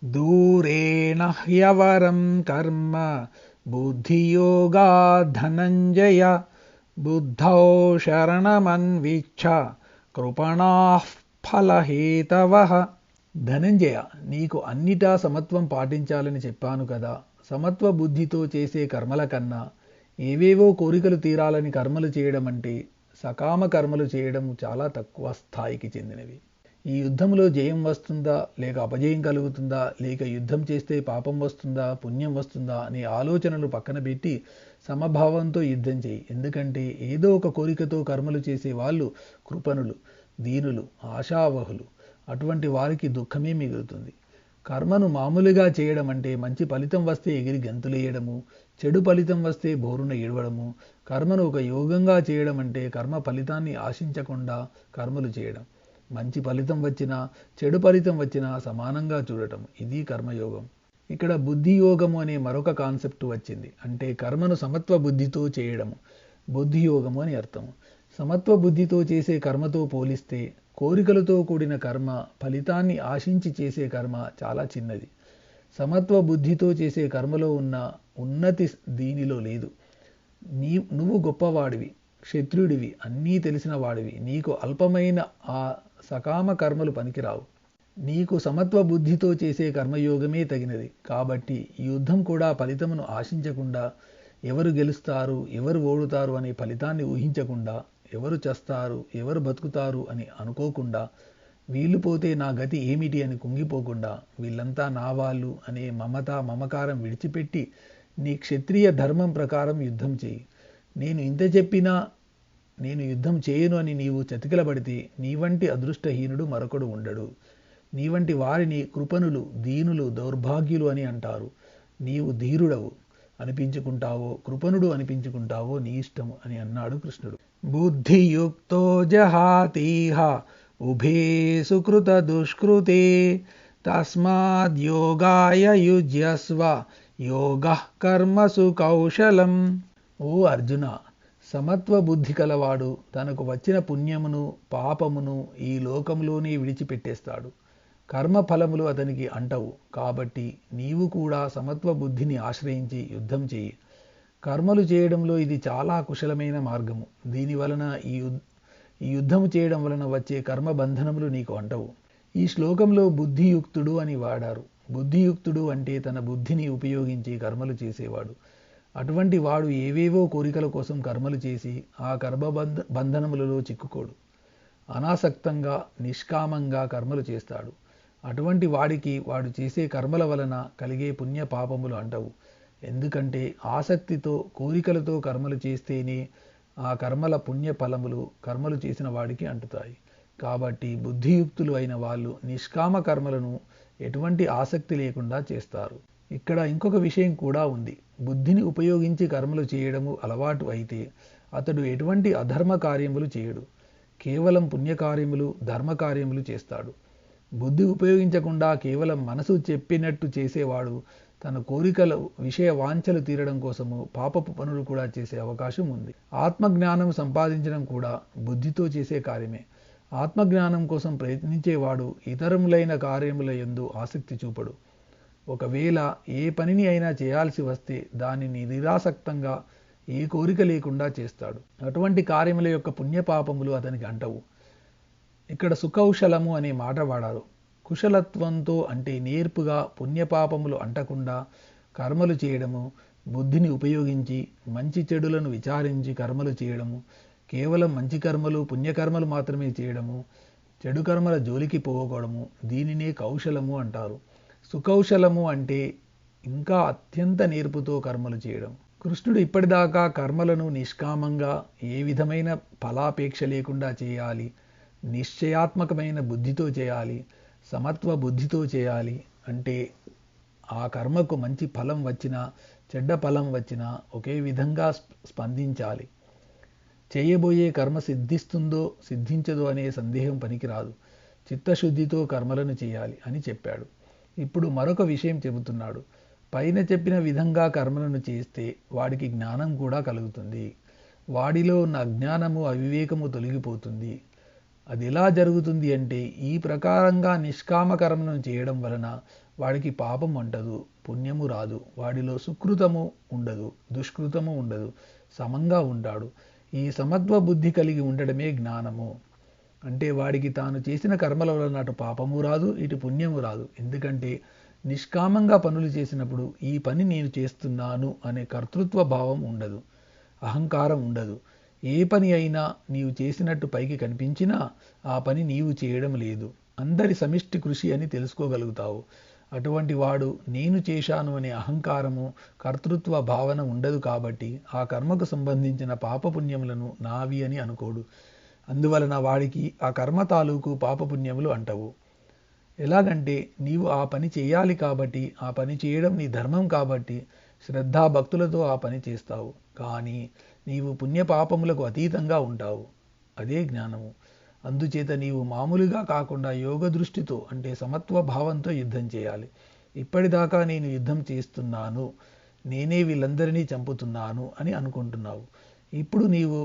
दूरेण ह्यवरं कर्म बुद्धियोगात् धनञ्जय बुद्धौ शरणमन्विच्छ కృపణాః ఫలహేతవః. ధనంజయ, నీకు అన్నిటా సమత్వం పాటించాలని చెప్పాను కదా. సమత్వ బుద్ధితో చేసే కర్మల కన్నా ఏవేవో కోరికలు తీరాలని కర్మలు చేయడం అంటే సకామ కర్మలు చేయడం చాలా తక్కువ స్థాయికి చెందినవి. ఈ యుద్ధంలో జయం వస్తుందా లేక అపజయం కలుగుతుందా, లేక యుద్ధం చేస్తే పాపం వస్తుందా పుణ్యం వస్తుందా అనే ఆలోచనలు పక్కన పెట్టి సమభావంతో యుద్ధం చేయి. ఎందుకంటే ఏదో ఒక కోరికతో కర్మలు చేసే వాళ్ళు కృపణులు, దీనులు, ఆశావహులు. అటువంటి వారికి దుఃఖమే మిగులుతుంది. కర్మను మామూలుగా చేయడం అంటే మంచి ఫలితం వస్తే ఎగిరి గంతులేయడము, చెడు ఫలితం వస్తే బోరున ఏడవడము. కర్మను ఒక యోగంగా చేయడం అంటే కర్మ ఫలితాన్ని ఆశించకుండా కర్మలు చేయడం. మంచి ఫలితం వచ్చినా చెడు ఫలితం వచ్చినా సమానంగా చూడటం, ఇది కర్మయోగం. ఇక్కడ బుద్ధి యోగము అనే మరొక కాన్సెప్ట్ వచ్చింది. అంటే కర్మను సమత్వ బుద్ధితో చేయడము, బుద్ధి యోగము అని అర్థం. సమత్వ బుద్ధితో చేసే కర్మతో పోలిస్తే కోరికలతో కూడిన కర్మ, ఫలితాన్ని ఆశించి చేసే కర్మ చాలా చిన్నది. సమత్వ బుద్ధితో చేసే కర్మలో ఉన్న ఉన్నతి దీనిలో లేదు. నువ్వు గొప్పవాడివి, క్షత్రుడివి, అన్నీ తెలిసిన వాడివి. నీకు అల్పమైన ఆ సకామ కర్మలు పనికిరావు. నీకు సమత్వ బుద్ధితో చేసే కర్మయోగమే తగినది. కాబట్టి ఈ యుద్ధం కూడా ఫలితమును ఆశించకుండా, ఎవరు గెలుస్తారు ఎవరు ఓడుతారు అనే ఫలితాన్ని ఊహించకుండా, ఎవరు చస్తారు ఎవరు బతుకుతారు అని అనుకోకుండా, వీళ్ళు పోతే నా గతి ఏమిటి అని కుంగిపోకుండా, వీళ్ళంతా నా వాళ్ళు అనే మమకారం విడిచిపెట్టి నీ క్షత్రియ ధర్మం ప్రకారం యుద్ధం చేయి. నేను ఇంత చెప్పినా నేను యుద్ధం చేయను అని నీవు చతికిలబడితే నీ వంటి అదృష్టహీనుడు మరొకడు ఉండడు. నీ వంటి వారిని కృపణులు, దీనులు, దౌర్భాగ్యులు అని అంటారు. నీవు ధీరుడవు అనిపించుకుంటావో కృపణుడు అనిపించుకుంటావో నీ ఇష్టము అని అన్నాడు కృష్ణుడు. బుద్ధియుక్తో జహాతీహ ఉభే సుకృత దుష్కృతే తస్మాద్యోగాయ యుజ్యస్వ యోగః కర్మసు కౌశలం. ఓ అర్జున, సమత్వ బుద్ధి కలవాడు తనకు వచ్చిన పుణ్యమును పాపమును ఈ లోకంలోనే విడిచిపెట్టేస్తాడు. కర్మ ఫలములు అతనికి అంటవు. కాబట్టి నీవు కూడా సమత్వ బుద్ధిని ఆశ్రయించి యుద్ధం చేయి. కర్మలు చేయడంలో ఇది చాలా కుశలమైన మార్గము. దీని వలన ఈ యుద్ధము చేయడం వలన వచ్చే కర్మ బంధనములు నీకు అంటవు. ఈ శ్లోకంలో బుద్ధియుక్తుడు అని వాడారు. బుద్ధియుక్తుడు అంటే తన బుద్ధిని ఉపయోగించి కర్మలు చేసేవాడు. అటువంటి వాడు ఏవేవో కోరికల కోసం కర్మలు చేసి ఆ కర్మ బంధనములలో చిక్కుకోడు. అనాసక్తంగా నిష్కామంగా కర్మలు చేస్తాడు. అటువంటి వాడికి వాడు చేసే కర్మల వలన కలిగే పుణ్య పాపములు అంటవు. ఎందుకంటే ఆసక్తితో కోరికలతో కర్మలు చేస్తేనే ఆ కర్మల పుణ్య ఫలములు కర్మలు చేసిన వాడికి అంటుతాయి. కాబట్టి బుద్ధియుక్తులు అయిన వాళ్ళు నిష్కామ కర్మలను ఎటువంటి ఆసక్తి లేకుండా చేస్తారు. ఇక్కడ ఇంకొక విషయం కూడా ఉంది. బుద్ధిని ఉపయోగించి కర్మలు చేయడము అలవాటు అయితే అతడు ఎటువంటి అధర్మ కార్యములు చేయడు. కేవలం పుణ్యకార్యములు ధర్మకార్యములు చేస్తాడు. బుద్ధి ఉపయోగించకుండా కేవలం మనసు చెప్పినట్టు చేసేవాడు తన కోరికలు విషయ వాంఛలు తీరడం కోసము పాపపు పనులు కూడా చేసే అవకాశం ఉంది. ఆత్మజ్ఞానం సంపాదించడం కూడా బుద్ధితో చేసే కార్యమే. ఆత్మజ్ఞానం కోసం ప్రయత్నించేవాడు ఇతరములైన కార్యముల యందు ఆసక్తి చూపడు. ఒకవేళ ఏ పనిని అయినా చేయాల్సి వస్తే దానిని నిరాసక్తంగా ఏ కోరిక లేకుండా చేస్తాడు. అటువంటి కార్యముల యొక్క పుణ్యపాపములు అతనికి అంటవు. ఇక్కడ సుకౌశలము అనే మాట వాడారు. కుశలత్వంతో అంటే నేర్పుగా పుణ్యపాపములు అంటకుండా కర్మలు చేయడము, బుద్ధిని ఉపయోగించి మంచి చెడులను విచారించి కర్మలు చేయడము, కేవలం మంచి కర్మలు పుణ్యకర్మలు మాత్రమే చేయడము, చెడు కర్మల జోలికి పోవడము, దీనినే కౌశలము అంటారు. సుకౌశలము అంటే ఇంకా అత్యంత నేర్పుతో కర్మలు చేయడం. కృష్ణుడు ఇప్పటిదాకా కర్మలను నిష్కామంగా ఏ విధమైన ఫలాపేక్ష లేకుండా చేయాలి, నిశ్చయాత్మకమైన బుద్ధితో చేయాలి, సమత్వ బుద్ధితో చేయాలి. అంటే ఆ కర్మకు మంచి ఫలం వచ్చినా చెడ్డ ఫలం వచ్చినా ఒకే విధంగా స్పందించాలి. చేయబోయే కర్మ సిద్ధిస్తుందో సిద్ధించదో అనే సందేహం పనికిరాదు. చిత్తశుద్ధితో కర్మలను చేయాలి అని చెప్పాడు. ఇప్పుడు మరొక విషయం చెబుతున్నాడు. పైన చెప్పిన విధంగా కర్మలను చేస్తే వాడికి జ్ఞానం కూడా కలుగుతుంది. వాడిలో ఉన్న అజ్ఞానము అవివేకము తొలగిపోతుంది. అది ఎలా జరుగుతుంది అంటే ఈ ప్రకారంగా నిష్కామ కర్మను చేయడం వలన వాడికి పాపం అంటదు, పుణ్యము రాదు, వాడిలో సుకృతము ఉండదు, దుష్కృతము ఉండదు, సమంగా ఉంటాడు. ఈ సమత్వ బుద్ధి కలిగి ఉండడమే జ్ఞానము. అంటే వాడికి తాను చేసిన కర్మల వలన అటు పాపము రాదు, ఇటు పుణ్యము రాదు. ఎందుకంటే నిష్కామంగా పనులు చేసినప్పుడు ఈ పని నేను చేస్తున్నాను అనే కర్తృత్వ భావం ఉండదు, అహంకారం ఉండదు. ఏ పని అయినా నీవు చేసినట్టు పైకి కనిపించినా ఆ పని నీవు చేయడం లేదు, అందరి సమిష్టి కృషి అని తెలుసుకోగలుగుతావు. అటువంటి వాడు నేను చేశాను అనే అహంకారము, కర్తృత్వ భావన ఉండదు. కాబట్టి ఆ కర్మకు సంబంధించిన పాపపుణ్యములను నావి అని అనుకోడు. అందువలన వాడికి ఆ కర్మ తాలూకు పాపపుణ్యములు అంటవు. ఎలాగంటే నీవు ఆ పని చేయాలి కాబట్టి, ఆ పని చేయడం నీ ధర్మం కాబట్టి శ్రద్ధాభక్తులతో ఆ పని చేస్తావు. కానీ నీవు పుణ్యపాపములకు అతీతంగా ఉంటావు. అదే జ్ఞానము. అందుచేత నీవు మామూలుగా కాకుండా యోగ దృష్టితో, అంటే సమత్వ భావంతో యుద్ధం చేయాలి. ఇప్పటిదాకా నేను యుద్ధం చేస్తున్నాను, నేనే వీళ్ళందరినీ చంపుతున్నాను అని అనుకుంటున్నావు. ఇప్పుడు నీవు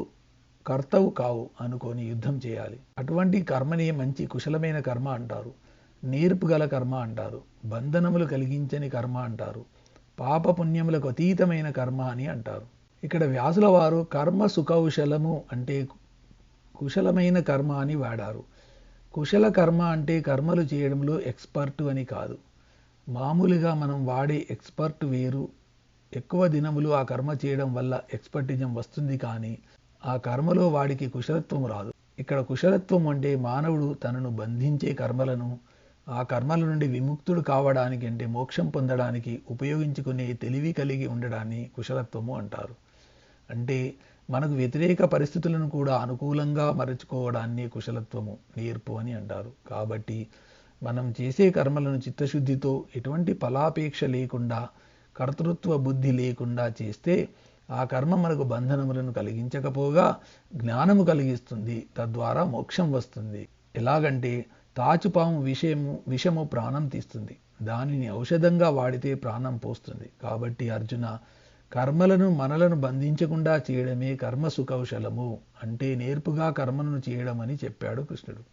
కర్తవు కావు అనుకొని యుద్ధం చేయాలి. అటువంటి కర్మని మంచి కుశలమైన కర్మ అంటారు, నేర్పుగల కర్మ అంటారు, బంధనములు కలిగించని కర్మ అంటారు, పాపపుణ్యములకు అతీతమైన కర్మ అని అంటారు. ఇక్కడ వ్యాసుల వారు కర్మ సుకౌశలము అంటే కుశలమైన కర్మ అని వాడారు. కుశల కర్మ అంటే కర్మలు చేయడంలో ఎక్స్పర్టు అని కాదు. మామూలుగా మనం వాడే ఎక్స్పర్ట్ వేరు. ఎక్కువ దినములు ఆ కర్మ చేయడం వల్ల ఎక్స్పర్టిజం వస్తుంది, కానీ ఆ కర్మలో వాడికి కుశలత్వం రాదు. ఇక్కడ కుశలత్వం అంటే మానవుడు తనను బంధించే కర్మలను ఆ కర్మల నుండి విముక్తుడు కావడానికి, అంటే మోక్షం పొందడానికి ఉపయోగించుకునే తెలివి కలిగి ఉండడాన్ని కుశలత్వము అంటారు. అంటే మనకు వ్యతిరేక పరిస్థితులను కూడా అనుకూలంగా మరచుకోవడాన్ని కుశలత్వము, నేర్పు అని అంటారు. కాబట్టి మనం చేసే కర్మలను చిత్తశుద్ధితో, ఎటువంటి ఫలాపేక్ష లేకుండా, కర్తృత్వ బుద్ధి లేకుండా చేస్తే ఆ కర్మ మనకు బంధనములను కలిగించకపోగా జ్ఞానము కలిగిస్తుంది. తద్వారా మోక్షం వస్తుంది. ఎలాగంటే తాచుపాము విషము ప్రాణం తీస్తుంది, దానిని ఔషధంగా వాడితే ప్రాణం పోస్తుంది. కాబట్టి అర్జున, కర్మలను మనలను బంధించకుండా చేయడమే కర్మ సుకౌశలము, అంటే నేర్పుగా కర్మలను చేయడం అని చెప్పాడు కృష్ణుడు.